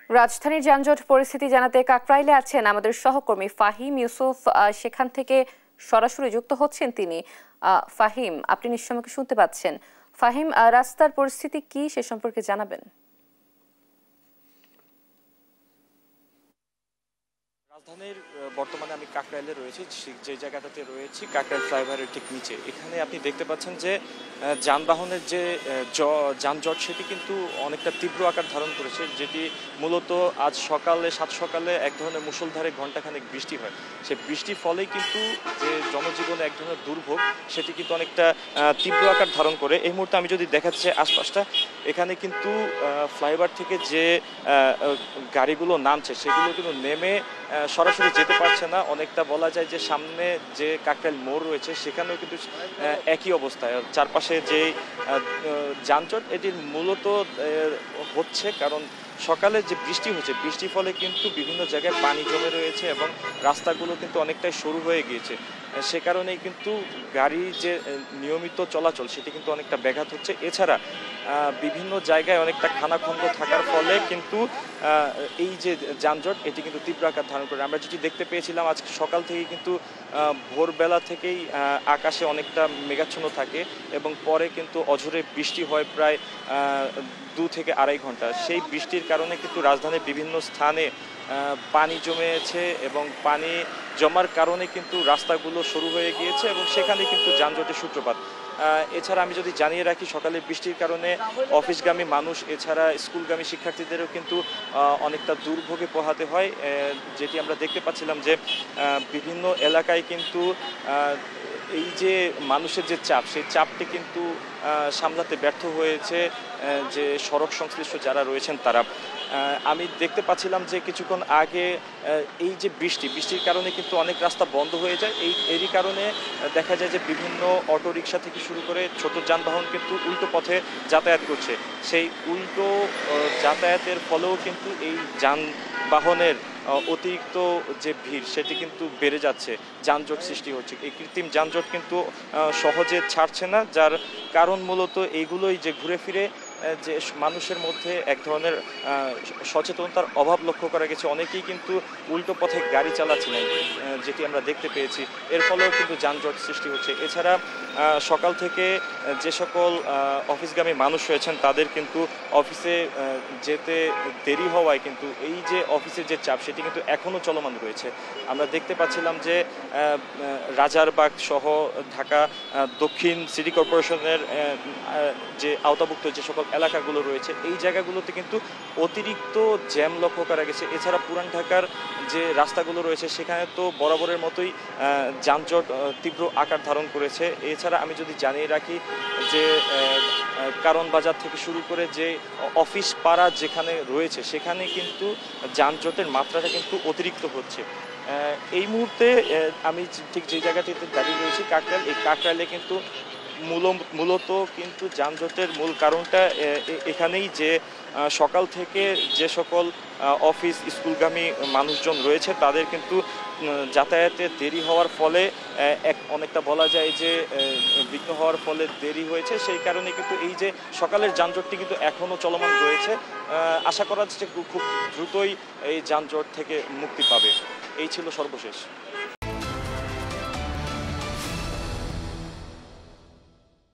রাজধানীর যানজট পরিস্থিতি জানাতে কাকরাইলে আছেন আমাদের সহকর্মী ফাহিম ইউসুফ। সেখান থেকে সরাসরি যুক্ত হচ্ছেন তিনি। ফাহিম, আপনি নিশ্চয়ই আমাকে শুনতে পাচ্ছেন? ফাহিম, রাস্তার পরিস্থিতি কি সে সম্পর্কে জানাবেন। রাজধানীর বর্তমানে আমি কাকরাইলে রয়েছি, যে জায়গাটাতে রয়েছি কাকরাইল ফ্লাইওভারের ঠিক নিচে। এখানে আপনি দেখতে পাচ্ছেন যে যানবাহনের যে যানজট সেটি কিন্তু অনেকটা তীব্র আকার ধারণ করেছে, যেটি মূলত আজ সাত সকালে এক ধরনের মুষলধারে ঘণ্টাখানেক বৃষ্টি হয়। সে বৃষ্টির ফলেই কিন্তু যে জনজীবনে এক ধরনের দুর্ভোগ সেটি কিন্তু অনেকটা তীব্র আকার ধারণ করে। এই মুহূর্তে আমি যদি দেখাচ্ছি আশপাশটা, এখানে কিন্তু ফ্লাইওভার থেকে যে গাড়িগুলো নামছে সেগুলো কিন্তু নেমে সরাসরি যেতে পারছে না। অনেকটা বলা যায় যে সামনে যে কাকরাইল মোড় রয়েছে সেখানেও কিন্তু একই অবস্থায়। চারপাশে যে যানজট এটির মূলত হচ্ছে কারণ সকালে যে বৃষ্টি হচ্ছে, বৃষ্টির ফলে কিন্তু বিভিন্ন জায়গায় পানি জমে রয়েছে এবং রাস্তাগুলো কিন্তু অনেকটাই সরু হয়ে গিয়েছে। সে কারণেই কিন্তু গাড়ির যে নিয়মিত চলাচল সেটি কিন্তু অনেকটা ব্যাঘাত হচ্ছে। এছাড়া বিভিন্ন জায়গায় অনেকটা খানাখন্দ থাকার ফলে কিন্তু এই যে যানজট এটি কিন্তু তীব্র আকার ধারণ করে। আমরা যেটি দেখতে পেয়েছিলাম আজকে সকাল থেকে কিন্তু ভোরবেলা থেকেই আকাশে অনেকটা মেঘাচ্ছন্ন থাকে এবং পরে কিন্তু অঝোরে বৃষ্টি হয় প্রায় 2 থেকে আড়াই ঘন্টা। সেই বৃষ্টির কারণে কিন্তু রাজধানীর বিভিন্ন স্থানে পানি জমেছে এবং পানি জমার কারণে কিন্তু রাস্তাগুলো সরু হয়ে গিয়েছে এবং সেখানে কিন্তু যানজটের সূত্রপাত। এছাড়া আমি যদি জানিয়ে রাখি, সকালে বৃষ্টির কারণে অফিসগামী মানুষ এছাড়া স্কুলগামী শিক্ষার্থীদেরও কিন্তু অনেকটা দুর্ভোগে পোহাতে হয়। যেটি আমরা দেখতে পাচ্ছিলাম যে বিভিন্ন এলাকায় কিন্তু এই যে মানুষের যে চাপ, সেই চাপটি কিন্তু সামলাতে ব্যর্থ হয়েছে যে সড়ক সংশ্লিষ্ট যারা রয়েছেন তারা। আমি দেখতে পাচ্ছিলাম যে কিছুক্ষণ আগে এই যে বৃষ্টির কারণে কিন্তু অনেক রাস্তা বন্ধ হয়ে যায়। এরই কারণে দেখা যায় যে বিভিন্ন অটোরিকশা থেকে শুরু করে ছোট যানবাহন কিন্তু উল্টো পথে যাতায়াত করছে। সেই উল্টো যাতায়াতের ফলেও কিন্তু এই যানবাহনের অতিরিক্ত যে ভিড় সেটি কিন্তু বেড়ে যাচ্ছে, যানজট সৃষ্টি হচ্ছে। এই কৃত্রিম যানজট কিন্তু সহজে ছাড়ছে না, যার কারণ মূলত এইগুলোই যে ঘুরে ফিরে যে মানুষের মধ্যে এক ধরনের সচেতনতার অভাব লক্ষ্য করা গেছে। অনেকেই কিন্তু উল্টো পথে গাড়ি চালাচ্ছিলেন, যেটি আমরা দেখতে পেয়েছি। এর ফলেও কিন্তু যানজট সৃষ্টি হচ্ছে। এছাড়া সকাল থেকে যে সকল অফিসগামী মানুষ রয়েছেন তাদের কিন্তু অফিসে যেতে দেরি হওয়ায় কিন্তু এই যে অফিসের যে চাপ সেটি কিন্তু এখনও চলমান রয়েছে। আমরা দেখতে পাচ্ছিলাম যে রাজারবাগ সহ ঢাকা দক্ষিণ সিটি কর্পোরেশনের যে আওতাভুক্ত যে সকল এলাকাগুলো রয়েছে এই জায়গাগুলোতে কিন্তু অতিরিক্ত জ্যাম লক্ষ্য করা গেছে। এছাড়া পুরান ঢাকার যে রাস্তাগুলো রয়েছে সেখানে তো বরাবরের মতোই যানজট তীব্র আকার ধারণ করেছে। এছাড়া আমি যদি জানিয়ে রাখি যে কারণ বাজার থেকে শুরু করে যে অফিস পাড়া যেখানে রয়েছে সেখানে কিন্তু যানজটের মাত্রাটা কিন্তু অতিরিক্ত হচ্ছে। এই মুহূর্তে আমি ঠিক যে জায়গাটিতে দাঁড়িয়ে রয়েছি কাকরাইল, এই কাকরাইলে কিন্তু মূলত কিন্তু যানজটের মূল কারণটা এখানেই যে সকাল থেকে যে সকল অফিস স্কুলগামী মানুষজন রয়েছে তাদের কিন্তু যাতায়াতে দেরি হওয়ার ফলে অনেকটা বলা যায় যে বিঘ্ন হওয়ার ফলে দেরি হয়েছে। সেই কারণে কিন্তু এই যে সকালের যানজটটি কিন্তু এখনও চলমান রয়েছে। আশা করা যাচ্ছে খুব দ্রুতই এই যানজট থেকে মুক্তি পাবে। এই ছিল সর্বশেষ।